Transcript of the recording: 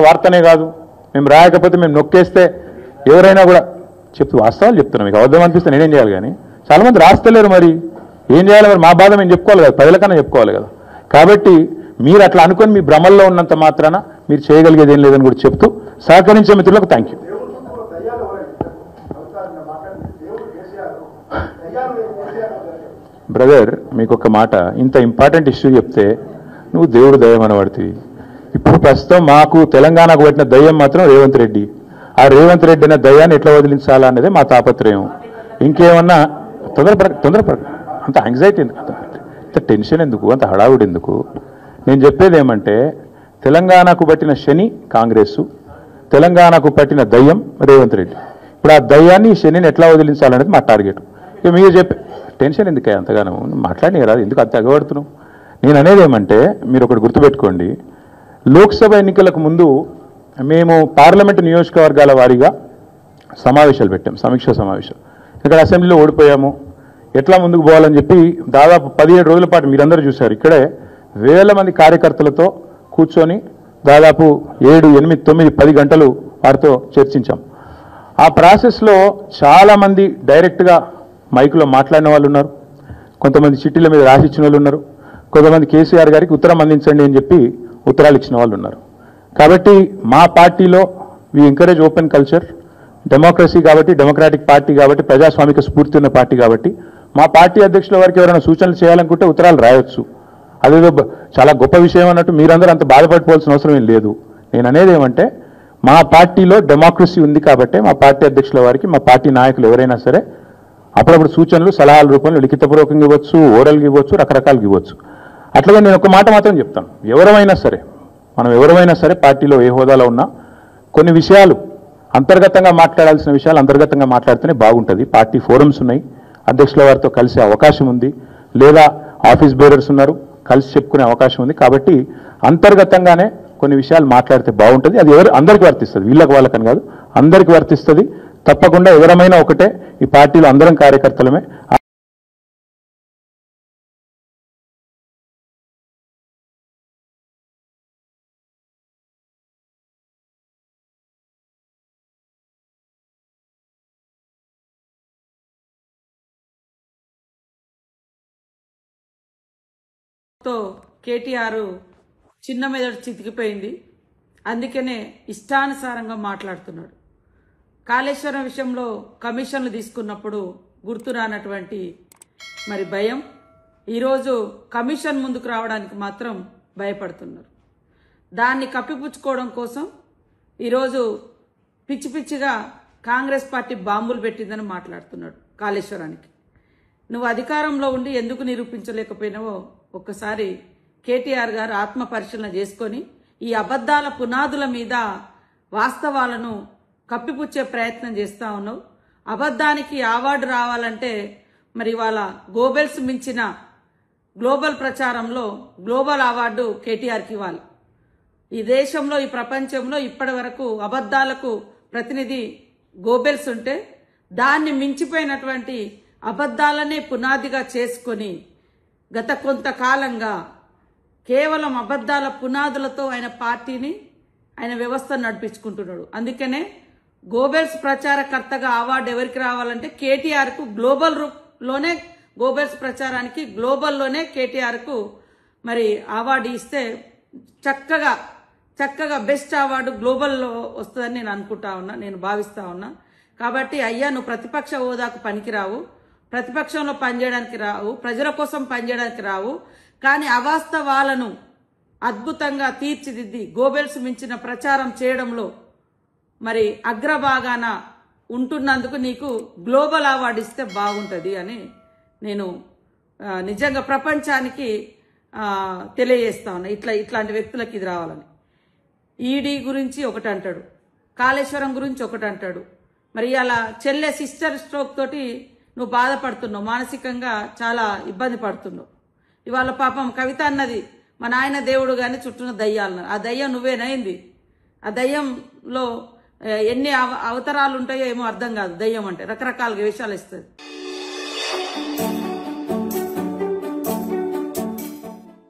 వార్తనే కాదు, మేము రాయకపోతే మేము నొక్కేస్తే ఎవరైనా కూడా చెప్తూ వాస్తవాలు చెప్తున్నాం. మీకు అబద్ధం అనిపిస్తే నేనేం చేయాలి? కానీ చాలామంది రాస్తలేరు. మరి ఏం చేయాలి? మరి మా బాధ మేము చెప్పుకోవాలి కదా, ప్రజలకన్నా చెప్పుకోవాలి కదా. కాబట్టి మీరు అట్లా అనుకొని మీ భ్రమల్లో ఉన్నంత మాత్రాన మీరు చేయగలిగేది ఏం లేదని కూడా చెప్తూ సహకరించే మిత్రులకు థ్యాంక్ యూ. బ్రదర్, మీకు ఒక మాట, ఇంత ఇంపార్టెంట్ ఇష్యూ చెప్తే నువ్వు దేవుడు దయ్యం అనబడుతుంది. ఇప్పుడు ప్రస్తుతం మాకు తెలంగాణకు పట్టిన దయ్యం మాత్రం రేవంత్ రెడ్డి. ఆ రేవంత్ రెడ్డి అనే దయ్యాన్ని ఎట్లా వదిలించాలా అనేది మా తాపత్రయం. ఇంకేమన్నా తొందరపడ అంత యాంగ్జైటీ ఎందుకు, అంత టెన్షన్ ఎందుకు, అంత హడావుడి ఎందుకు? నేను చెప్పేది ఏమంటే, తెలంగాణకు పట్టిన శని కాంగ్రెస్, తెలంగాణకు పట్టిన దయ్యం రేవంత్ రెడ్డి. ఇప్పుడు ఆ దయ్యాన్ని శనిని ఎట్లా వదిలించాలనేది మా టార్గెట్. ఇక మీరు చెప్పే టెన్షన్ ఎందుకే అంతగానో మాట్లాడి రాదు, ఎందుకు అంత ఎగబడుతున్నావు? నేను అనేది ఏమంటే, మీరు ఒకటి గుర్తుపెట్టుకోండి, లోక్సభ ఎన్నికలకు ముందు మేము పార్లమెంటు నియోజకవర్గాల వారీగా సమావేశాలు పెట్టాం, సమీక్షా సమావేశం. ఇక్కడ అసెంబ్లీలో ఓడిపోయాము, ఎట్లా ముందుకు పోవాలని చెప్పి దాదాపు 17 రోజుల పాటు మీరందరూ చూశారు. ఇక్కడే వేల మంది కార్యకర్తలతో కూర్చొని దాదాపు 7, 8, 9, 10 గంటలు వారితో చర్చించాం. ఆ ప్రాసెస్లో చాలామంది డైరెక్ట్గా మైకులో మాట్లాడిన వాళ్ళు ఉన్నారు, కొంతమంది చిట్టీల మీద రాసిచ్చిన వాళ్ళు ఉన్నారు, కొంతమంది కేసీఆర్ గారికి ఉత్తరం అందించండి అని చెప్పి ఉత్తరాలు ఇచ్చిన వాళ్ళు ఉన్నారు. కాబట్టి మా పార్టీలో we encourage open culture, democracy కాబట్టి, డెమోక్రాటిక్ పార్టీ కాబట్టి, ప్రజాస్వామిక స్ఫూర్తి ఉన్న పార్టీ కాబట్టి మా పార్టీ అధ్యక్షుల వారికి ఎవరైనా సూచనలు చేయాలనుకుంటే ఉత్తరాలు రాయొచ్చు. అదేదో చాలా గొప్ప విషయం అన్నట్టు మీరందరూ అంత బాధపడిపోవాల్సిన అవసరం ఏం లేదు. నేను అనేది ఏమంటే, మా పార్టీలో డెమోక్రసీ ఉంది కాబట్టి మా పార్టీ అధ్యక్షుల వారికి మా పార్టీ నాయకులు ఎవరైనా సరే అప్పుడప్పుడు సూచనలు సలహాల రూపంలో లిఖితపూర్వకంగా ఇవ్వచ్చు, ఓరల్గా ఇవ్వచ్చు, రకరకాలుగా ఇవ్వచ్చు. అట్లాగే నేను ఒక మాట మాత్రం చెప్తాను, మనం ఎవరైనా సరే పార్టీలో ఏ హోదాలో ఉన్నా కొన్ని విషయాలు అంతర్గతంగా మాట్లాడాల్సిన విషయాలు అంతర్గతంగా మాట్లాడితేనే బాగుంటుంది. పార్టీ ఫోరమ్స్ ఉన్నాయి, అధ్యక్షుల వారితో కలిసే అవకాశం ఉంది, లేదా ఆఫీస్ బేరర్స్ ఉన్నారు, కలిసి చెప్పుకునే అవకాశం ఉంది. కాబట్టి అంతర్గతంగానే కొన్ని విషయాలు మాట్లాడితే బాగుంటుంది. అది అందరికీ వర్తిస్తుంది, వీళ్ళకి వాళ్ళకని కాదు, అందరికీ వర్తిస్తుంది. తప్పకుండా ఎవరమైనా ఒకటే, ఈ పార్టీలో అందరం కార్యకర్తలమే. కేటీఆర్ చిన్న మెదడు చితికిపోయింది, అందుకనే ఇష్టానుసారంగా మాట్లాడుతున్నాడు. కాళేశ్వరం విషయంలో కమిషన్లు తీసుకున్నప్పుడు గుర్తురానటువంటి మరి భయం, ఈరోజు కమిషన్ ముందుకు రావడానికి మాత్రం భయపడుతున్నారు. దాన్ని కప్పిపుచ్చుకోవడం కోసం ఈరోజు పిచ్చి పిచ్చిగా కాంగ్రెస్ పార్టీ బాంబులు పెట్టిందని మాట్లాడుతున్నాడు. కాళేశ్వరానికి నువ్వు అధికారంలో ఉండి ఎందుకు నిరూపించలేకపోయినావో ఒక్కసారి కేటీఆర్ గారు ఆత్మ పరిశీలన చేసుకొని ఈ అబద్ధాల పునాదుల మీద వాస్తవాలను కప్పిపుచ్చే ప్రయత్నం చేస్తూ ఉన్నావు. అబద్ధానికి అవార్డు రావాలంటే మరి వాళ్ళ గోబెల్స్ మించిన గ్లోబల్ ప్రచారంలో గ్లోబల్ అవార్డు కేటీఆర్కి ఇవ్వాలి. ఈ దేశంలో, ఈ ప్రపంచంలో ఇప్పటి వరకు అబద్ధాలకు ప్రతినిధి గోబెల్స్ ఉంటే, దాన్ని మించిపోయినటువంటి అబద్ధాలనే పునాదిగా చేసుకొని గత కొంతకాలంగా కేవలం అబద్ధాల పునాదులతో ఆయన పార్టీని, ఆయన వ్యవస్థను నడిపించుకుంటున్నాడు. అందుకనే గోబెల్స్ ప్రచారకర్తగా అవార్డు ఎవరికి రావాలంటే కేటీఆర్కు గ్లోబల్లోనే, గోబెల్స్ ప్రచారానికి గ్లోబల్లోనే కేటీఆర్కు మరి అవార్డు ఇస్తే చక్కగా బెస్ట్ అవార్డు గ్లోబల్లో వస్తుందని నేను అనుకుంటా ఉన్నా, నేను భావిస్తా ఉన్నా. కాబట్టి అయ్యా, నువ్వు ప్రతిపక్ష హోదాకు పనికిరావు, ప్రతిపక్షంలో పనిచేయడానికి రావు, ప్రజల కోసం పనిచేయడానికి రావు. కానీ అవాస్తవాలను అద్భుతంగా తీర్చిదిద్ది గోబెల్స్ మించిన ప్రచారం చేయడంలో మరి అగ్రభాగాన ఉంటున్నందుకు నీకు గ్లోబల్ అవార్డు ఇస్తే బాగుంటుంది అని నేను నిజంగా ప్రపంచానికి తెలియజేస్తా ఉన్నా. ఇట్లాంటి వ్యక్తులకు ఇది రావాలని. ఈడీ గురించి ఒకటి అంటాడు, కాళేశ్వరం గురించి ఒకటి అంటాడు. మరి అలా చెల్లె సిస్టర్ స్ట్రోక్ తోటి నువ్వు బాధపడుతున్నావు, మానసికంగా చాలా ఇబ్బంది పడుతున్నావు. ఇవాళ పాపం కవిత అన్నది, మా నాయన దేవుడు కానీ చుట్టూన దయ్యాలను, ఆ దయ్యం నువ్వేనైంది. ఆ దయ్యంలో ఎన్ని అవతారాలు ఉంటాయో ఏమో అర్థం కాదు. దయ్యం అంటే రకరకాలుగా వేషాలు ఇస్తుంది.